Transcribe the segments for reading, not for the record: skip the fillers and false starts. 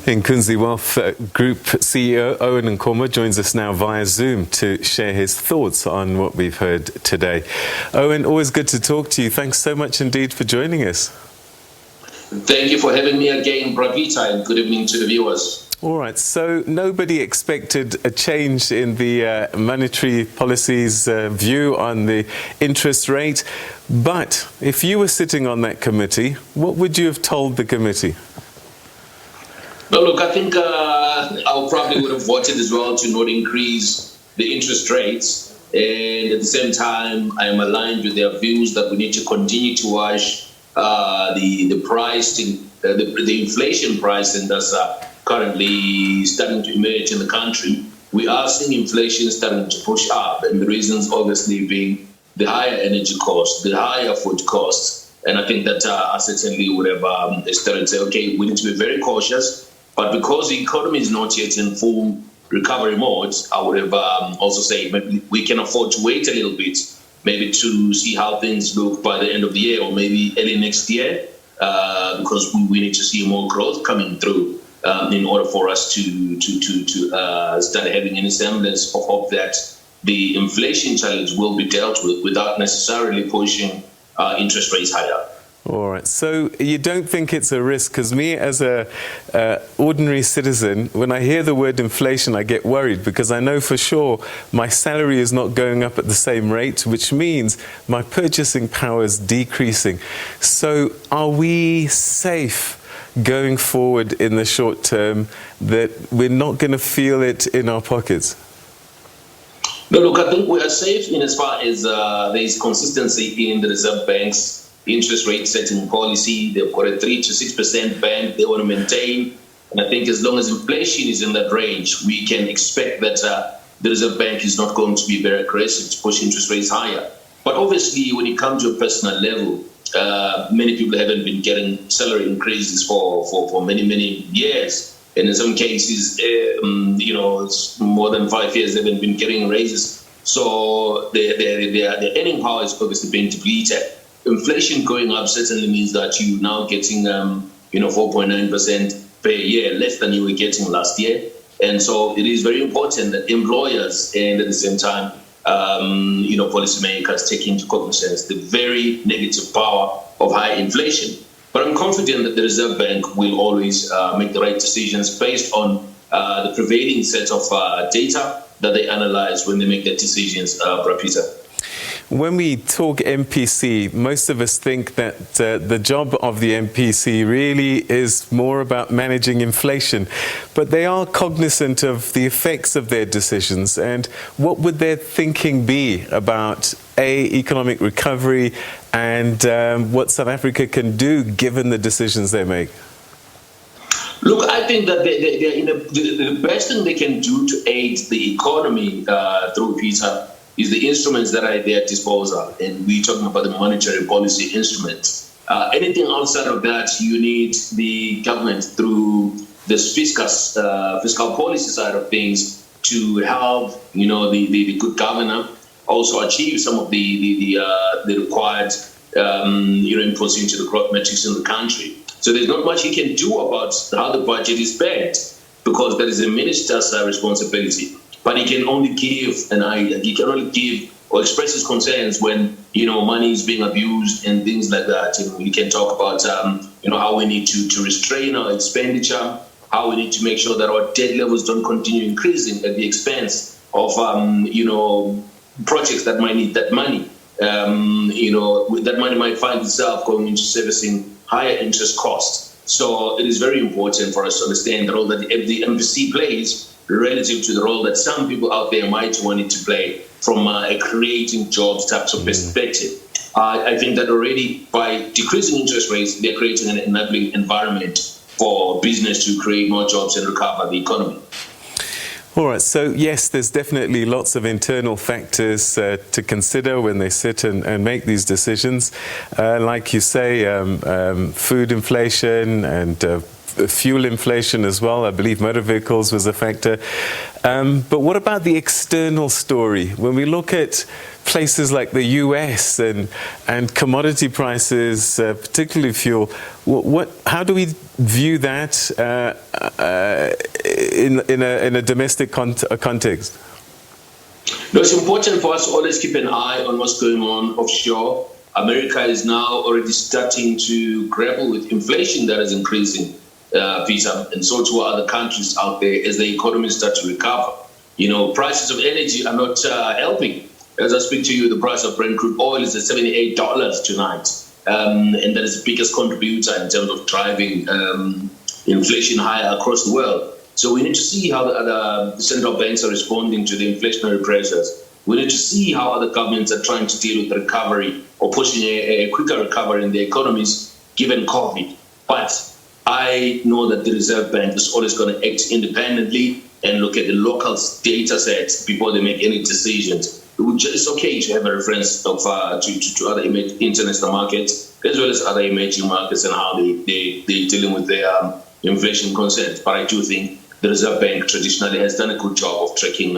Inkunzi Wealth Group CEO Owen Nkomo joins us now via Zoom to share his thoughts on what we've heard today. Owen, always good to talk to you. Thanks so much indeed for joining us. Thank you for having me again, Bravita, and good evening to the viewers. All right, so nobody expected a change in the monetary policy's view on the interest rate, but if you were sitting on that committee, what would you have told the committee? Well, look, I think I probably would have voted as well to not increase the interest rates, and at the same time, I am aligned with their views that we need to continue to watch the pricing, the inflation price, and that's currently starting to emerge in the country. We are seeing inflation starting to push up, and the reasons obviously being the higher energy costs, the higher food costs, and I think that I certainly would have started to say, okay, we need to be very cautious, but because the economy is not yet in full recovery mode, I would have also said maybe we can afford to wait a little bit, maybe to see how things look by the end of the year or maybe early next year, because we need to see more growth coming through in order for us to start having any semblance of hope that the inflation challenge will be dealt with without necessarily pushing interest rates higher. All right, so you don't think it's a risk? Because me as a ordinary citizen, when I hear the word inflation, I get worried because I know for sure my salary is not going up at the same rate, which means my purchasing power is decreasing. So are we safe going forward in the short term that we're not going to feel it in our pockets? No, look, I think we are safe in as far as there is consistency in the Reserve Bank's interest rate setting policy. They've got a 3 to 6% band they want to maintain. And I think as long as inflation is in that range, we can expect that the Reserve Bank is not going to be very aggressive to push interest rates higher. But obviously, when it comes to a personal level, many people haven't been getting salary increases for many, many years. And in some cases, it's more than 5 years they've been getting raises. So their earning power is obviously being depleted. Inflation going up certainly means that you're now getting 4.9% per year, less than you were getting last year. And so it is very important that employers and at the same time, policymakers take into cognizance the very negative power of high inflation. But I'm confident that the Reserve Bank will always make the right decisions based on the prevailing set of data that they analyze when they make their decisions, Brapita. When we talk MPC, most of us think that the job of the MPC really is more about managing inflation, but they are cognizant of the effects of their decisions. And what would their thinking be about economic recovery and what South Africa can do given the decisions they make? Look, I think that the best thing they can do to aid the economy through Peter is the instruments that are at their disposal. And we're talking about the monetary policy instruments. Anything outside of that, you need the government through this fiscal policy side of things to help, the good governor also achieve some of the required, inputs into the growth metrics in the country. So there's not much he can do about how the budget is spent because that is a minister's responsibility. But he can only give or express his concerns when, money is being abused and things like that. We can talk about, how we need to restrain our expenditure, how we need to make sure that our debt levels don't continue increasing at the expense of, projects that might need that money. That money might find itself going into servicing higher interest costs. So it is very important for us to understand the role that the MPC plays relative to the role that some people out there might want it to play from a creating jobs types of perspective. I think that already by decreasing interest rates, they're creating an enabling environment for business to create more jobs and recover the economy. All right, so yes, there's definitely lots of internal factors to consider when they sit and make these decisions. Like you say, food inflation and fuel inflation as well. I believe motor vehicles was a factor. But what about the external story? When we look at places like the US and commodity prices, particularly fuel, how do we view that in a domestic context? No, it's important for us to always keep an eye on what's going on offshore. America is now already starting to grapple with inflation that is increasing, Peter, and so too are other countries out there as the economies start to recover. You know, prices of energy are not helping. As I speak to you, the price of Brent crude oil is at $78 tonight, and that is the biggest contributor in terms of driving inflation higher across the world. So we need to see how the other central banks are responding to the inflationary pressures. We need to see how other governments are trying to deal with the recovery or pushing a quicker recovery in the economies given COVID. But I know that the Reserve Bank is always going to act independently and look at the local data sets before they make any decisions. It's okay to have a reference of to other international markets as well as other emerging markets and how they're dealing with their inflation concerns. But I do think the Reserve Bank traditionally has done a good job of tracking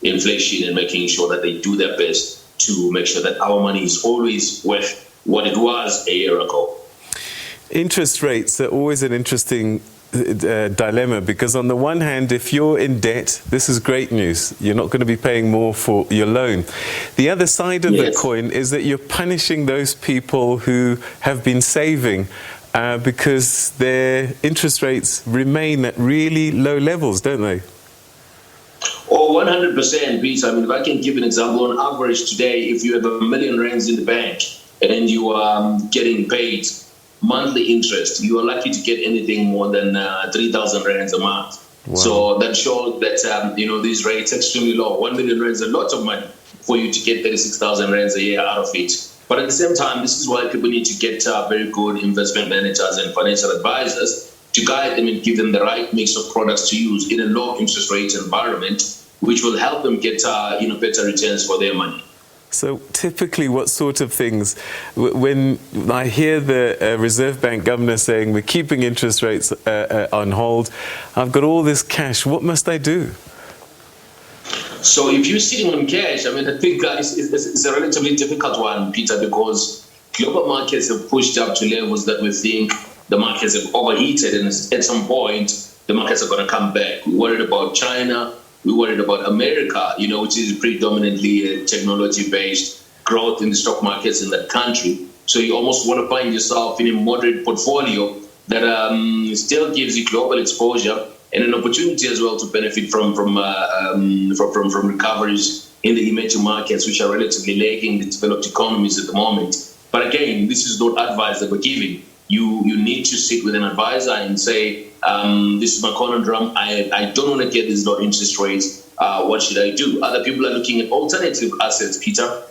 inflation and making sure that they do their best to make sure that our money is always worth what it was a year ago. Interest rates are always an interesting dilemma, because on the one hand, if you're in debt, this is great news. You're not going to be paying more for your loan. The other side of the coin is that you're punishing those people who have been saving because their interest rates remain at really low levels, don't they? Oh, 100%, Peter. I mean, if I can give an example, on average today, if you have R1 million in the bank and you are getting paid monthly interest, you are likely to get anything more than 3,000 rands a month. Wow. So that shows that these rates are extremely low. 1 million rands is a lot of money for you to get 36,000 rands a year out of it. But at the same time, this is why people need to get very good investment managers and financial advisors to guide them and give them the right mix of products to use in a low interest rate environment, which will help them get better returns for their money. So typically, what sort of things, when I hear the Reserve Bank governor saying we're keeping interest rates on hold, I've got all this cash, what must I do? So if you're sitting on cash, I mean, I think it's a relatively difficult one, Peter, because global markets have pushed up to levels that we think the markets have overheated, and at some point, the markets are going to come back. We're worried about China. We're worried about America, which is predominantly a technology-based growth in the stock markets in that country. So you almost want to find yourself in a moderate portfolio that still gives you global exposure and an opportunity as well to benefit from recoveries in the emerging markets, which are relatively lagging the developed economies at the moment. But again, this is not advice that we're giving. You need to sit with an advisor and say, this is my conundrum. I don't want to get these low interest rates. What should I do? Other people are looking at alternative assets, Peter,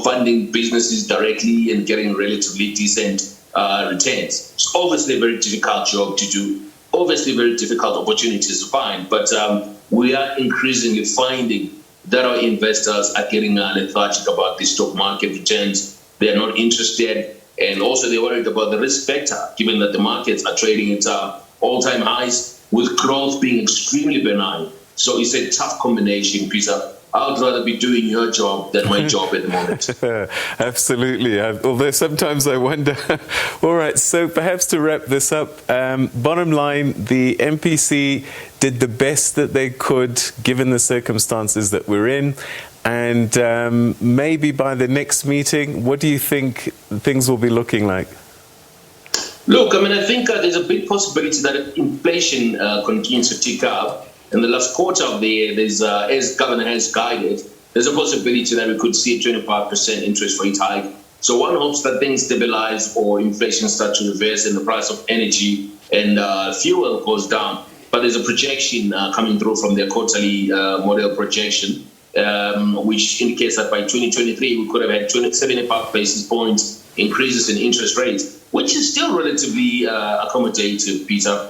funding businesses directly and getting relatively decent returns. It's obviously a very difficult job to do, obviously very difficult opportunities to find, but we are increasingly finding that our investors are getting lethargic about the stock market returns. They are not interested, and also they're worried about the risk factor, given that the markets are trading at all-time highs, with growth being extremely benign. So it's a tough combination, Peter. I would rather be doing your job than my job at the moment. Absolutely. Although sometimes I wonder. All right, so perhaps to wrap this up, bottom line, the MPC did the best that they could given the circumstances that we're in. And maybe by the next meeting, what do you think things will be looking like? Look, I mean, I think there's a big possibility that inflation continues to tick up. In the last quarter of the year, as governor has guided, there's a possibility that we could see a 25% interest rate hike. So one hopes that things stabilize or inflation starts to reverse and the price of energy and fuel goes down. But there's a projection coming through from their quarterly model projection, which indicates that by 2023, we could have had 75 basis points increases in interest rates, which is still relatively accommodative, Peter,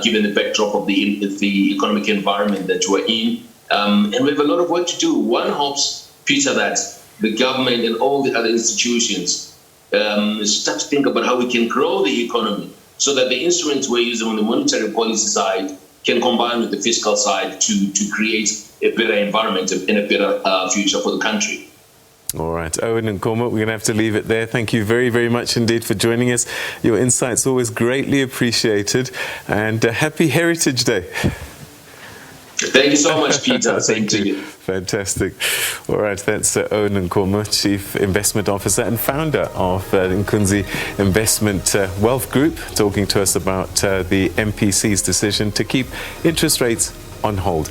given the backdrop of the economic environment that we're in. And we have a lot of work to do. One hopes, Peter, that the government and all the other institutions start to think about how we can grow the economy so that the instruments we're using on the monetary policy side can combine with the fiscal side to create a better environment and a better future for the country. All right, Owen Nkomo, we're going to have to leave it there. Thank you very, very much indeed for joining us. Your insights always greatly appreciated, and happy Heritage Day. Thank you so much, Peter. Thank you. Fantastic. All right, that's Owen Nkomo, Chief Investment Officer and founder of Inkunzi Investment Wealth Group, talking to us about the MPC's decision to keep interest rates on hold.